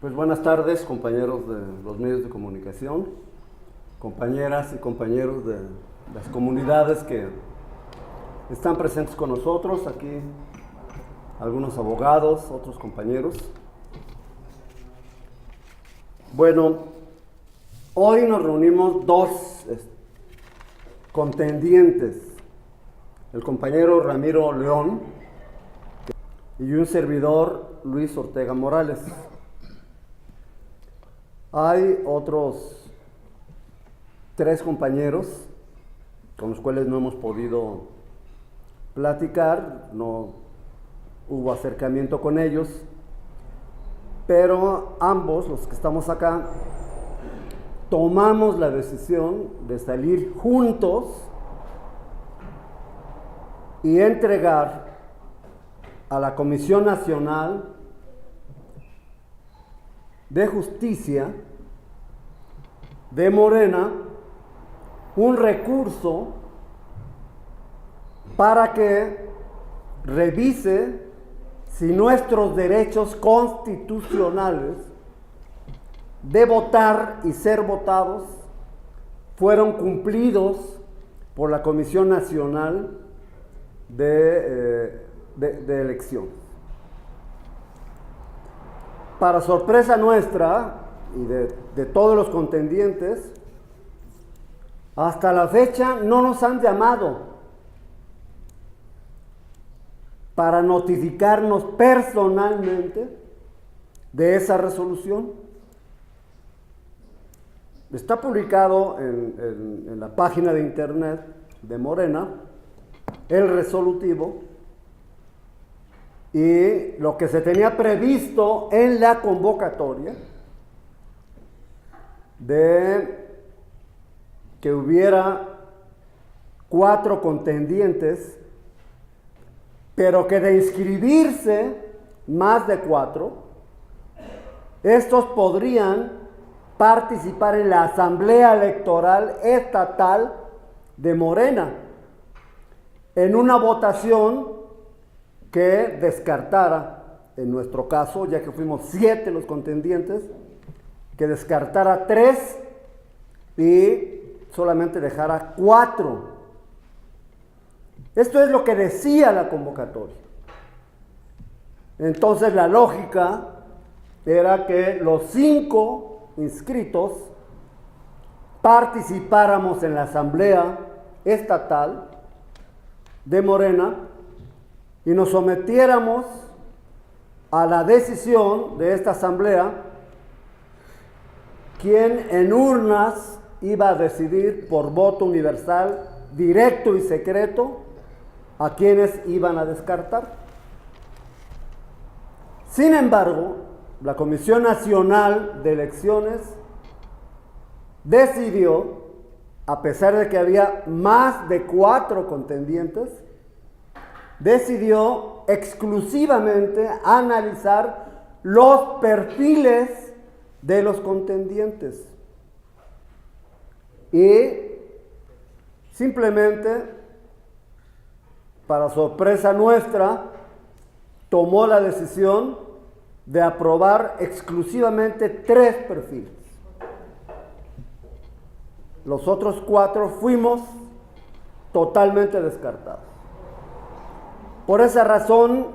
Pues buenas tardes, compañeros de los medios de comunicación, compañeras y compañeros de las comunidades que están presentes con nosotros, aquí algunos abogados, otros compañeros. Bueno, hoy nos reunimos dos contendientes, el compañero Ramiro León y un servidor, Luis Ortega Morales. Hay otros 3 compañeros con los cuales no hemos podido platicar, no hubo acercamiento con ellos, pero ambos, los que estamos acá, tomamos la decisión de salir juntos y entregar a la Comisión Nacional de Justicia de Morena un recurso para que revise si nuestros derechos constitucionales de votar y ser votados fueron cumplidos por la Comisión Nacional de Elecciones. Para sorpresa nuestra y de todos los contendientes, hasta la fecha no nos han llamado para notificarnos personalmente de esa resolución. Está publicado en la página de internet de Morena el resolutivo y lo que se tenía previsto en la convocatoria de que hubiera 4 contendientes, pero que de inscribirse más de 4, estos podrían participar en la Asamblea Electoral Estatal de Morena, en una votación que descartara, en nuestro caso, ya que fuimos 7 los contendientes, que descartara 3 y solamente dejara 4. Esto es lo que decía la convocatoria. Entonces la lógica era que los 5 inscritos participáramos en la Asamblea Estatal de Morena y nos sometiéramos a la decisión de esta asamblea, quien en urnas iba a decidir por voto universal, directo y secreto, a quienes iban a descartar. Sin embargo, la Comisión Nacional de Elecciones decidió, a pesar de que había más de 4 contendientes, decidió exclusivamente analizar los perfiles de los contendientes y simplemente, para sorpresa nuestra, tomó la decisión de aprobar exclusivamente 3 perfiles. Los otros 4 fuimos totalmente descartados. Por esa razón,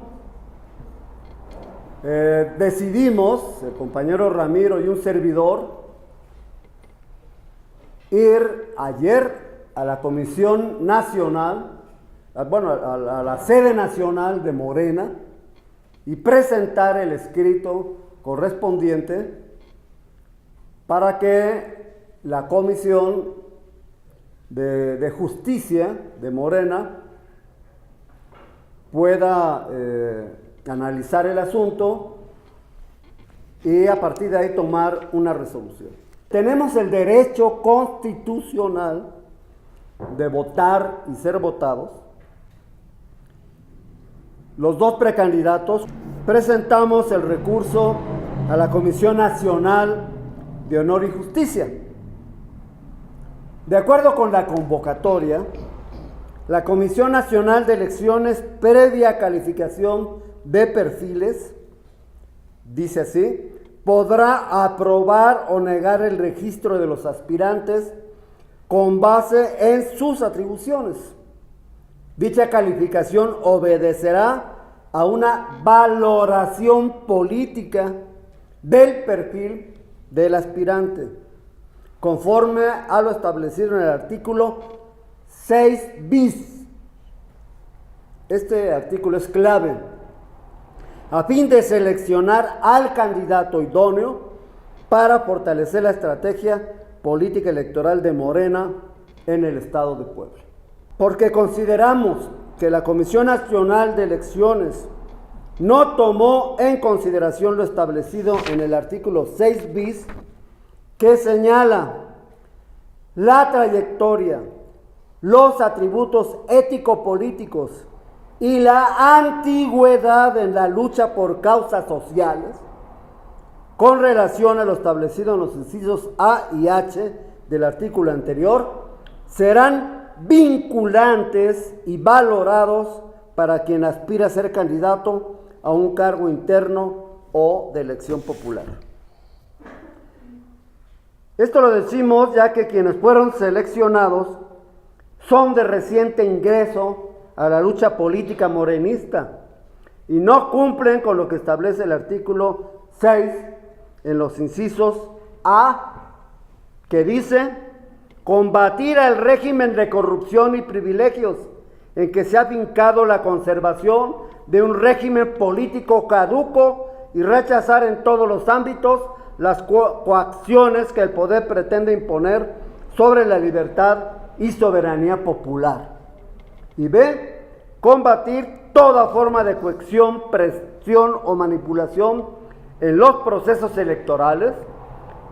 decidimos, el compañero Ramiro y un servidor, ir ayer a la Comisión Nacional, a la sede nacional de Morena, y presentar el escrito correspondiente para que la Comisión de Justicia de Morena pueda analizar el asunto y a partir de ahí tomar una resolución. Tenemos el derecho constitucional de votar y ser votados. Los 2 precandidatos presentamos el recurso a la Comisión Nacional de Honor y Justicia. De acuerdo con la convocatoria, la Comisión Nacional de Elecciones, previa calificación de perfiles, dice así: podrá aprobar o negar el registro de los aspirantes con base en sus atribuciones. Dicha calificación obedecerá a una valoración política del perfil del aspirante, conforme a lo establecido en el artículo 6 bis. Este artículo es clave, a fin de seleccionar al candidato idóneo para fortalecer la estrategia política electoral de Morena en el Estado de Puebla. Porque consideramos que la Comisión Nacional de Elecciones no tomó en consideración lo establecido en el artículo 6 bis, que señala la trayectoria, los atributos ético-políticos y la antigüedad en la lucha por causas sociales con relación a lo establecido en los incisos A y H del artículo anterior, serán vinculantes y valorados para quien aspira a ser candidato a un cargo interno o de elección popular. Esto lo decimos ya que quienes fueron seleccionados son de reciente ingreso a la lucha política morenista y no cumplen con lo que establece el artículo 6 en los incisos A, que dice: combatir al régimen de corrupción y privilegios en que se ha fincado la conservación de un régimen político caduco y rechazar en todos los ámbitos las coacciones que el poder pretende imponer sobre la libertad y soberanía popular. Y B, combatir toda forma de coacción, presión o manipulación en los procesos electorales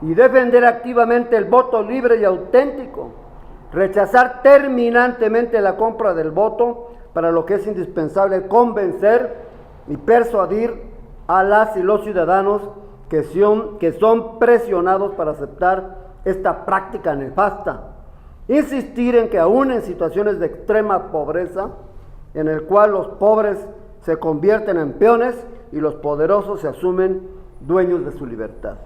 y defender activamente el voto libre y auténtico, rechazar terminantemente la compra del voto, para lo que es indispensable convencer y persuadir a las y los ciudadanos que son presionados para aceptar esta práctica nefasta. Insistir en que aún en situaciones de extrema pobreza, en el cual los pobres se convierten en peones y los poderosos se asumen dueños de su libertad.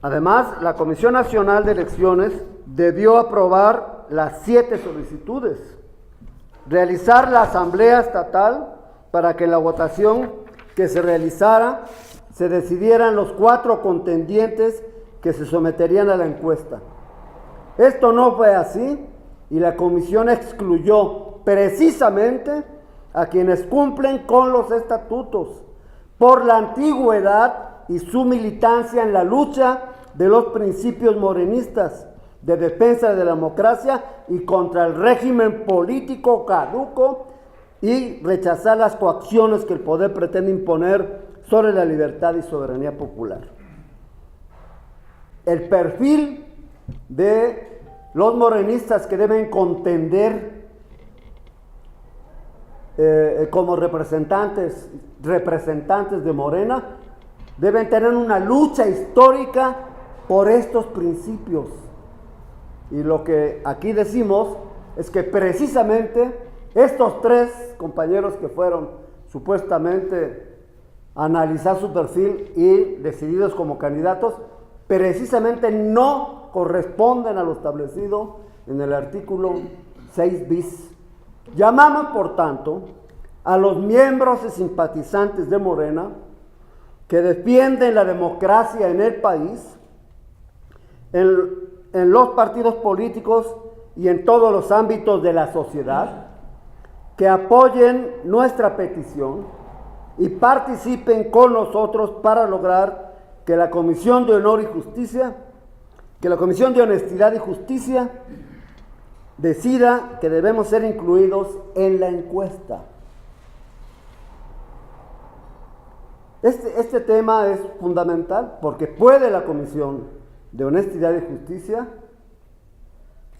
Además, la Comisión Nacional de Elecciones debió aprobar las 7 solicitudes, realizar la asamblea estatal para que en la votación que se realizara se decidieran los 4 contendientes que se someterían a la encuesta. Esto no fue así y la comisión excluyó precisamente a quienes cumplen con los estatutos por la antigüedad y su militancia en la lucha de los principios morenistas de defensa de la democracia y contra el régimen político caduco y rechazar las coacciones que el poder pretende imponer sobre la libertad y soberanía popular. El perfil de los morenistas que deben contender como representantes de Morena deben tener una lucha histórica por estos principios. Y lo que aquí decimos es que precisamente estos 3 compañeros que fueron supuestamente a analizar su perfil y decididos como candidatos, precisamente no corresponden a lo establecido en el artículo 6 bis. Llamamos, por tanto, a los miembros y simpatizantes de Morena que defienden la democracia en el país, en los partidos políticos y en todos los ámbitos de la sociedad, que apoyen nuestra petición y participen con nosotros para lograr que la Comisión de Honor y Justicia, que la Comisión de Honestidad y Justicia decida que debemos ser incluidos en la encuesta. Este tema es fundamental porque puede la Comisión de Honestidad y Justicia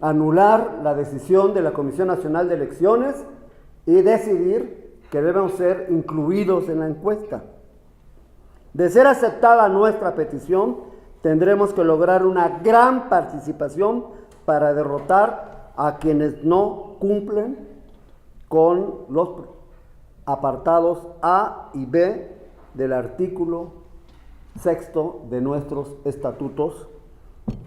anular la decisión de la Comisión Nacional de Elecciones y decidir que debemos ser incluidos en la encuesta. De ser aceptada nuestra petición, tendremos que lograr una gran participación para derrotar a quienes no cumplen con los apartados A y B del artículo sexto de nuestros estatutos,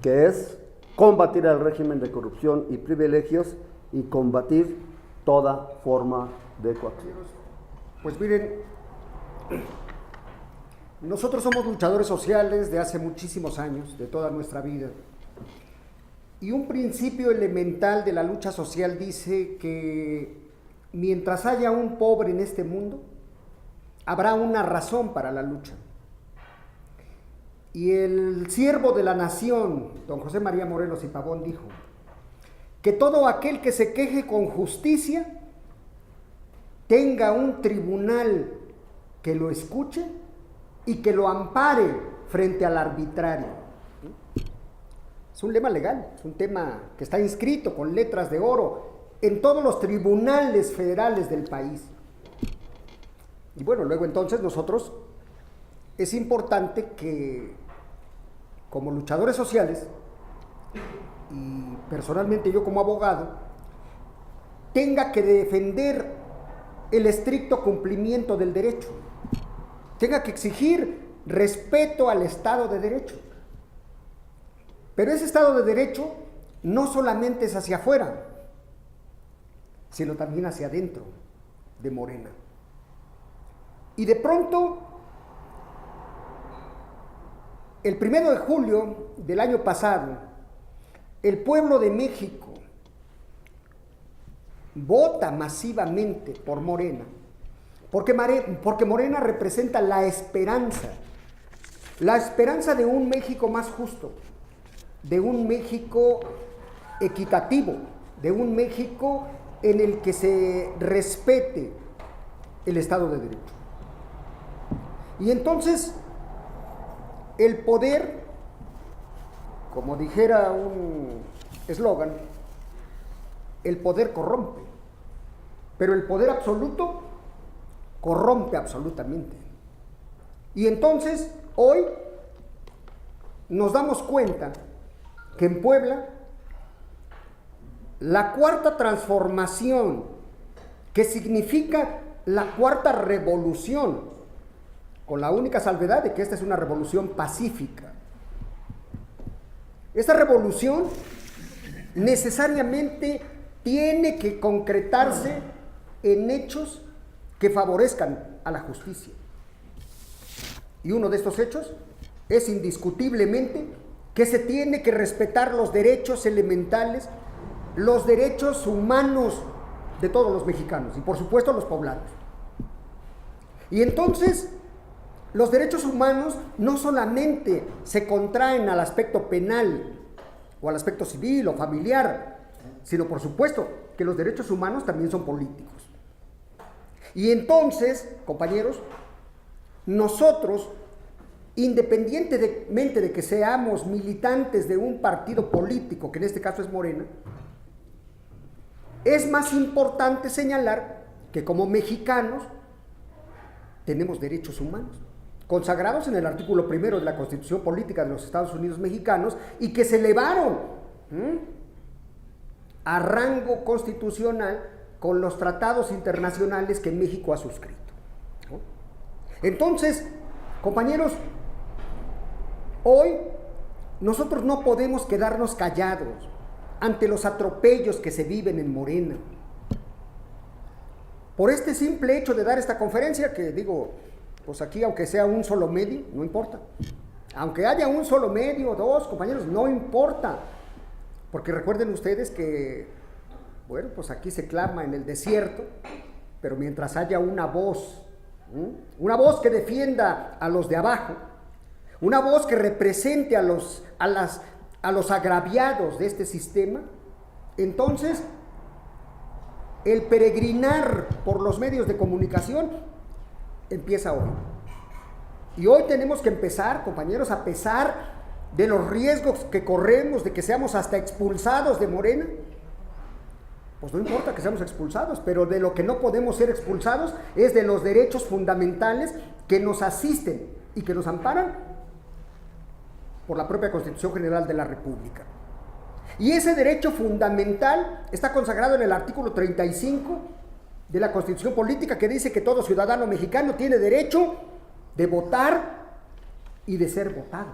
que es combatir el régimen de corrupción y privilegios y combatir toda forma de coacción. Pues miren, nosotros somos luchadores sociales de hace muchísimos años, de toda nuestra vida. Y un principio elemental de la lucha social dice que mientras haya un pobre en este mundo, habrá una razón para la lucha. Y el siervo de la nación, don José María Morelos y Pavón, dijo que todo aquel que se queje con justicia tenga un tribunal que lo escuche y que lo ampare frente al arbitrario. Es un lema legal, es un tema que está inscrito con letras de oro en todos los tribunales federales del país. Y bueno, luego entonces nosotros es importante que como luchadores sociales y personalmente yo como abogado tenga que defender el estricto cumplimiento del derecho, tenga que exigir respeto al Estado de Derecho. Pero ese Estado de Derecho no solamente es hacia afuera, sino también hacia adentro de Morena. Y de pronto, el 1 de julio del año pasado, el pueblo de México vota masivamente por Morena, porque Morena representa la esperanza de un México más justo, de un México equitativo, de un México en el que se respete el Estado de Derecho. Y entonces, el poder, como dijera un eslogan, el poder corrompe, pero el poder absoluto corrompe absolutamente. Y entonces, hoy nos damos cuenta que en Puebla la cuarta transformación, que significa la cuarta revolución, con la única salvedad de que esta es una revolución pacífica. Esta revolución necesariamente tiene que concretarse en hechos que favorezcan a la justicia. Y uno de estos hechos es indiscutiblemente que se tiene que respetar los derechos elementales, los derechos humanos de todos los mexicanos y por supuesto los poblanos. Y entonces los derechos humanos no solamente se contraen al aspecto penal o al aspecto civil o familiar, sino por supuesto que los derechos humanos también son políticos. Y entonces, compañeros, nosotros, independientemente de que seamos militantes de un partido político, que en este caso es Morena, es más importante señalar que como mexicanos tenemos derechos humanos, consagrados en el artículo 1 de la Constitución Política de los Estados Unidos Mexicanos y que se elevaron a rango constitucional con los tratados internacionales que México ha suscrito. Entonces, compañeros, hoy nosotros no podemos quedarnos callados ante los atropellos que se viven en Morena. Por este simple hecho de dar esta conferencia, que digo, pues aquí aunque sea un solo medio, no importa. Aunque haya un solo medio o dos, compañeros, no importa. Porque recuerden ustedes que, bueno, pues aquí se clama en el desierto, pero mientras haya una voz que defienda a los de abajo, una voz que represente a los agraviados de este sistema, entonces el peregrinar por los medios de comunicación empieza hoy. Y hoy tenemos que empezar, compañeros, a pesar de los riesgos que corremos, de que seamos hasta expulsados de Morena, pues no importa que seamos expulsados, pero de lo que no podemos ser expulsados es de los derechos fundamentales que nos asisten y que nos amparan por la propia Constitución General de la República. Y ese derecho fundamental está consagrado en el artículo 35 de la Constitución Política, que dice que todo ciudadano mexicano tiene derecho de votar y de ser votado.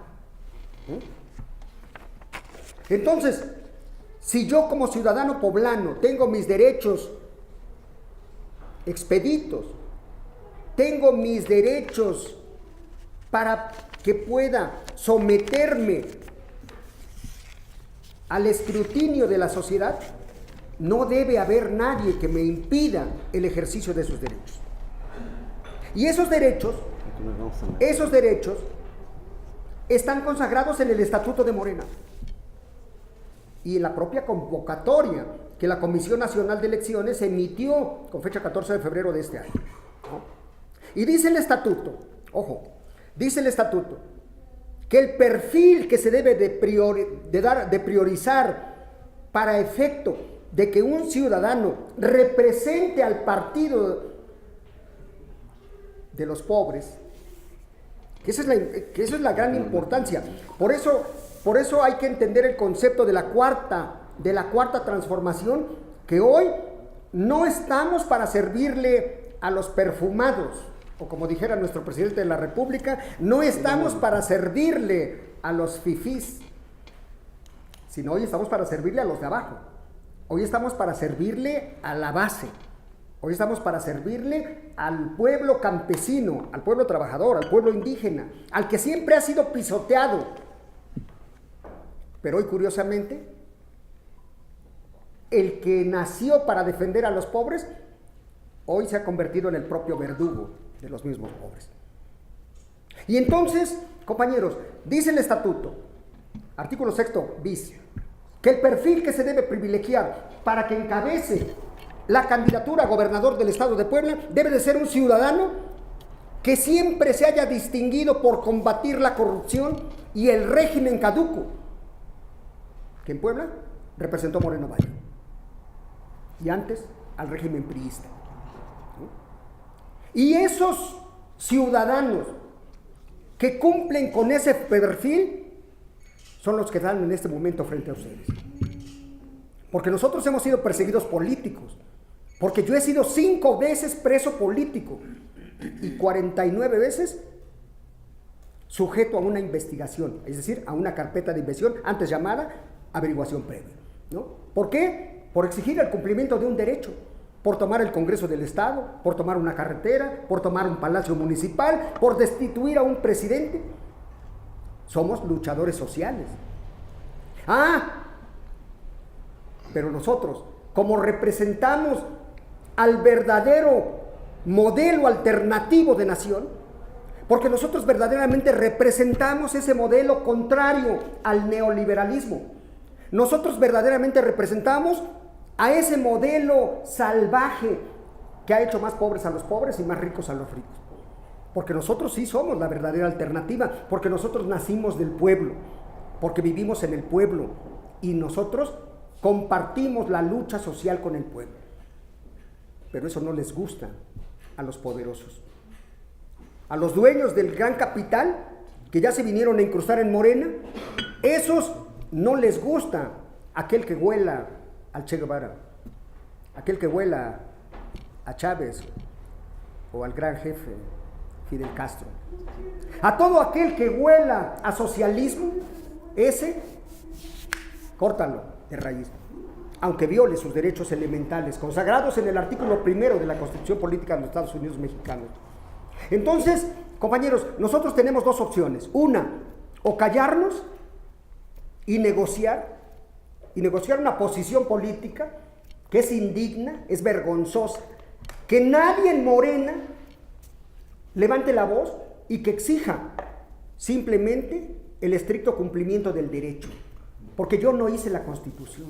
Entonces, si yo como ciudadano poblano tengo mis derechos expeditos, tengo mis derechos para que pueda someterme al escrutinio de la sociedad, no debe haber nadie que me impida el ejercicio de esos derechos. Y esos derechos están consagrados en el Estatuto de Morena y en la propia convocatoria que la Comisión Nacional de Elecciones emitió con fecha 14 de febrero de este año, ¿no? Y dice el estatuto, ojo, dice el estatuto que el perfil que se debe de priorizar para efecto de que un ciudadano represente al partido de los pobres, que esa es la gran importancia. Por eso hay que entender el concepto de la cuarta transformación, que hoy no estamos para servirle a los perfumados, o como dijera nuestro presidente de la República, no estamos para servirle a los fifís, sino hoy estamos para servirle a los de abajo. Hoy estamos para servirle a la base. Hoy estamos para servirle al pueblo campesino, al pueblo trabajador, al pueblo indígena, al que siempre ha sido pisoteado. Pero hoy, curiosamente, el que nació para defender a los pobres, hoy se ha convertido en el propio verdugo de los mismos pobres. Y entonces, compañeros, dice el estatuto, artículo 6º bis, que el perfil que se debe privilegiar para que encabece la candidatura a gobernador del estado de Puebla debe de ser un ciudadano que siempre se haya distinguido por combatir la corrupción y el régimen caduco, que en Puebla representó Moreno Valle, y antes al régimen priista. Y esos ciudadanos que cumplen con ese perfil son los que están en este momento frente a ustedes. Porque nosotros hemos sido perseguidos políticos, porque yo he sido 5 veces preso político y 49 veces sujeto a una investigación, es decir, a una carpeta de investigación antes llamada averiguación previa, ¿no? ¿Por qué? Por exigir el cumplimiento de un derecho, por tomar el Congreso del Estado, por tomar una carretera, por tomar un palacio municipal, por destituir a un presidente. Somos luchadores sociales. Pero nosotros, como representamos al verdadero modelo alternativo de nación, porque nosotros verdaderamente representamos ese modelo contrario al neoliberalismo. Nosotros verdaderamente representamos a ese modelo salvaje que ha hecho más pobres a los pobres y más ricos a los ricos. Porque nosotros sí somos la verdadera alternativa, porque nosotros nacimos del pueblo, porque vivimos en el pueblo y nosotros compartimos la lucha social con el pueblo. Pero eso no les gusta a los poderosos. A los dueños del gran capital, que ya se vinieron a incrustar en Morena, esos no les gusta aquel que huela al Che Guevara, aquel que huela a Chávez o al gran jefe Fidel Castro. A todo aquel que huela a socialismo, ese, córtalo de raíz, aunque viole sus derechos elementales, consagrados en el artículo 1 de la Constitución Política de los Estados Unidos Mexicanos. Entonces, compañeros, nosotros tenemos 2 opciones. Una, o callarnos y negociar una posición política que es indigna, es vergonzosa, que nadie en Morena levante la voz y que exija simplemente el estricto cumplimiento del derecho. Porque yo no hice la Constitución,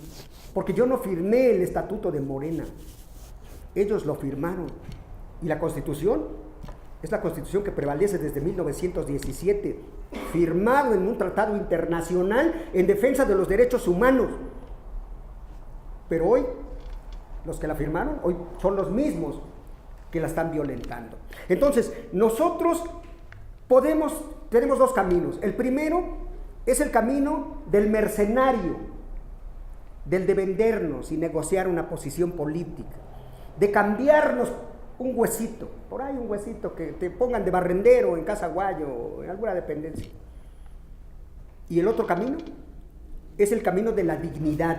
porque yo no firmé el Estatuto de Morena, ellos lo firmaron. Y la Constitución es la Constitución que prevalece desde 1917, firmado en un tratado internacional en defensa de los derechos humanos. Pero hoy, los que la firmaron, hoy son los mismos que la están violentando. Entonces, nosotros tenemos 2 caminos. El primero es el camino del mercenario, del de vendernos y negociar una posición política, de cambiarnos un huesito, por ahí un huesito que te pongan de barrendero en Casa Guayo, en alguna dependencia. Y el otro camino es el camino de la dignidad,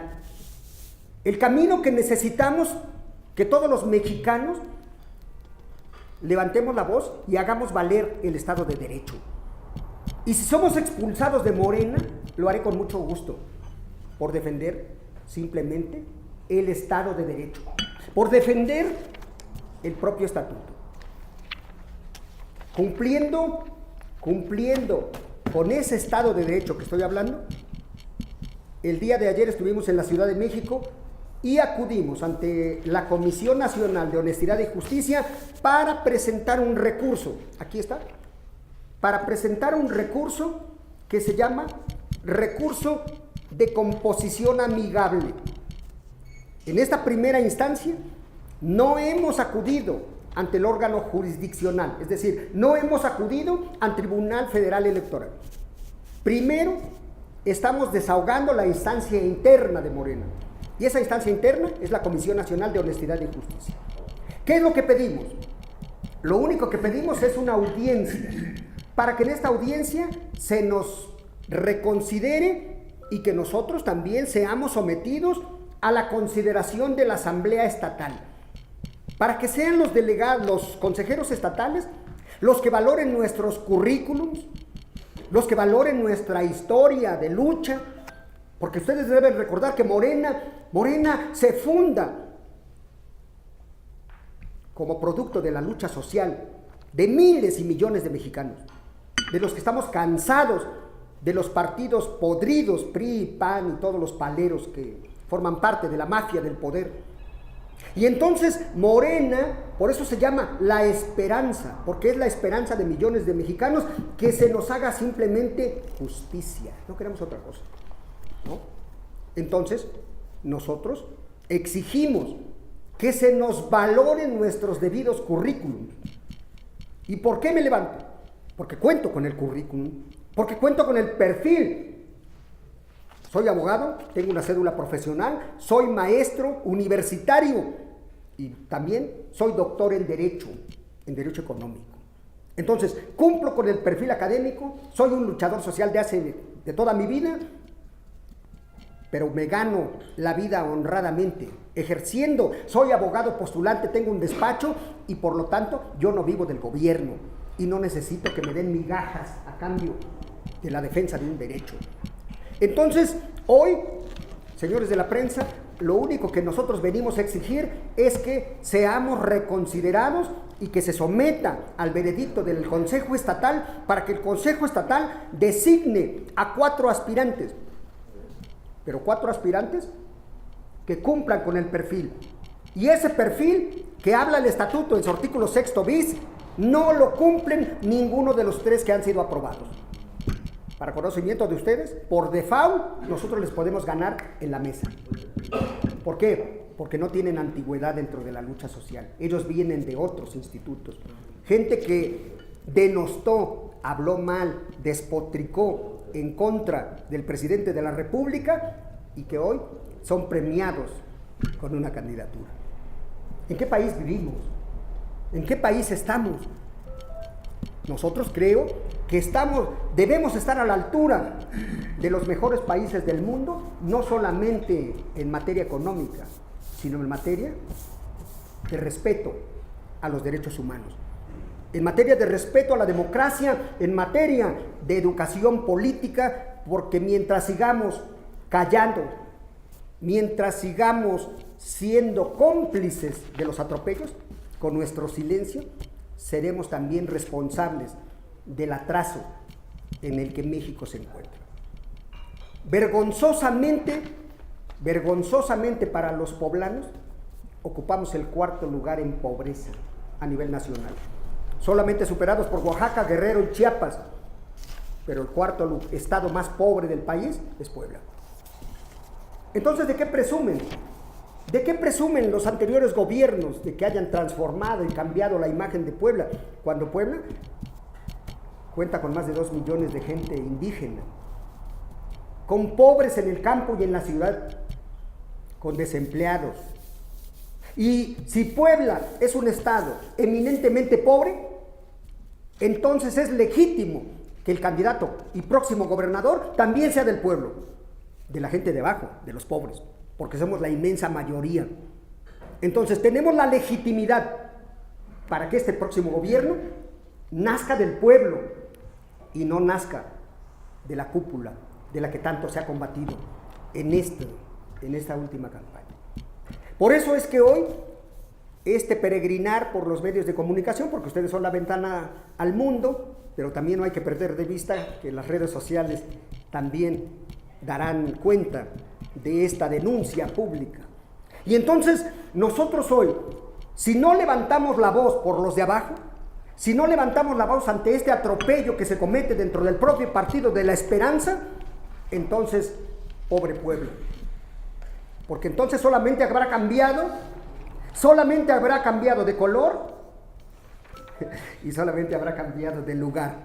el camino que necesitamos que todos los mexicanos levantemos la voz y hagamos valer el Estado de Derecho. Y si somos expulsados de Morena, lo haré con mucho gusto, por defender simplemente el Estado de Derecho, por defender el propio estatuto. Cumpliendo con ese Estado de Derecho que estoy hablando, el día de ayer estuvimos en la Ciudad de México y acudimos ante la Comisión Nacional de Honestidad y Justicia para presentar un recurso. Aquí está. Para presentar un recurso que se llama recurso de composición amigable. En esta primera instancia no hemos acudido ante el órgano jurisdiccional, es decir, no hemos acudido al Tribunal Federal Electoral. Primero, estamos desahogando la instancia interna de Morena, y esa instancia interna es la Comisión Nacional de Honestidad y Justicia. ¿Qué es lo que pedimos? Lo único que pedimos es una audiencia, para que en esta audiencia se nos reconsidere y que nosotros también seamos sometidos a la consideración de la Asamblea Estatal, para que sean los delegados, los consejeros estatales, los que valoren nuestros currículums, los que valoren nuestra historia de lucha, porque ustedes deben recordar que Morena se funda como producto de la lucha social de miles y millones de mexicanos, de los que estamos cansados de los partidos podridos, PRI, PAN y todos los paleros que forman parte de la mafia del poder. Y entonces Morena, por eso se llama la esperanza, porque es la esperanza de millones de mexicanos, que se nos haga simplemente justicia. No queremos otra cosa, ¿no? Entonces, nosotros exigimos que se nos valoren nuestros debidos currículums. ¿Y por qué me levanto? Porque cuento con el currículum, porque cuento con el perfil. Soy abogado, tengo una cédula profesional, soy maestro universitario y también soy doctor en Derecho Económico. Entonces, cumplo con el perfil académico, soy un luchador social de toda mi vida, pero me gano la vida honradamente, ejerciendo. Soy abogado postulante, tengo un despacho y por lo tanto yo no vivo del gobierno y no necesito que me den migajas a cambio de la defensa de un derecho. Entonces, hoy, señores de la prensa, lo único que nosotros venimos a exigir es que seamos reconsiderados y que se someta al veredicto del Consejo Estatal para que el Consejo Estatal designe a 4 aspirantes, pero 4 aspirantes que cumplan con el perfil. Y ese perfil que habla el estatuto en su artículo 6º bis, no lo cumplen ninguno de los 3 que han sido aprobados. Para conocimiento de ustedes, por default, nosotros les podemos ganar en la mesa. ¿Por qué? Porque no tienen antigüedad dentro de la lucha social. Ellos vienen de otros institutos. Gente que denostó, habló mal, despotricó en contra del presidente de la República y que hoy son premiados con una candidatura. ¿En qué país vivimos? ¿En qué país estamos? Nosotros creo que debemos estar a la altura de los mejores países del mundo, no solamente en materia económica, sino en materia de respeto a los derechos humanos, en materia de respeto a la democracia, en materia de educación política, porque mientras sigamos callando, mientras sigamos siendo cómplices de los atropellos, con nuestro silencio, seremos también responsables del atraso en el que México se encuentra. Vergonzosamente para los poblanos, ocupamos el 4º lugar en pobreza a nivel nacional, solamente superados por Oaxaca, Guerrero y Chiapas, pero el 4º estado más pobre del país es Puebla. Entonces, ¿de qué presumen? ¿De qué presumen los anteriores gobiernos de que hayan transformado y cambiado la imagen de Puebla, cuando Puebla cuenta con más de 2 millones de gente indígena, con pobres en el campo y en la ciudad, con desempleados, Y si Puebla es un estado eminentemente pobre, entonces es legítimo que el candidato y próximo gobernador también sea del pueblo, de la gente de abajo, de los pobres, porque somos la inmensa mayoría. Entonces tenemos la legitimidad para que este próximo gobierno nazca del pueblo y no nazca de la cúpula de la que tanto se ha combatido en esta última campaña. Por eso es que hoy este peregrinar por los medios de comunicación, porque ustedes son la ventana al mundo, pero también no hay que perder de vista que las redes sociales también darán cuenta de esta denuncia pública. Y entonces nosotros hoy, si no levantamos la voz por los de abajo, si no levantamos la voz ante este atropello que se comete dentro del propio Partido de la Esperanza, entonces, pobre pueblo. Porque entonces solamente habrá cambiado de color y solamente habrá cambiado de lugar.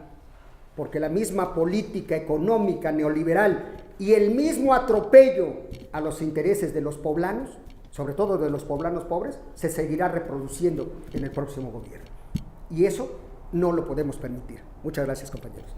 Porque la misma política económica neoliberal y el mismo atropello a los intereses de los poblanos, sobre todo de los poblanos pobres, se seguirá reproduciendo en el próximo gobierno. Y eso no lo podemos permitir. Muchas gracias, compañeros.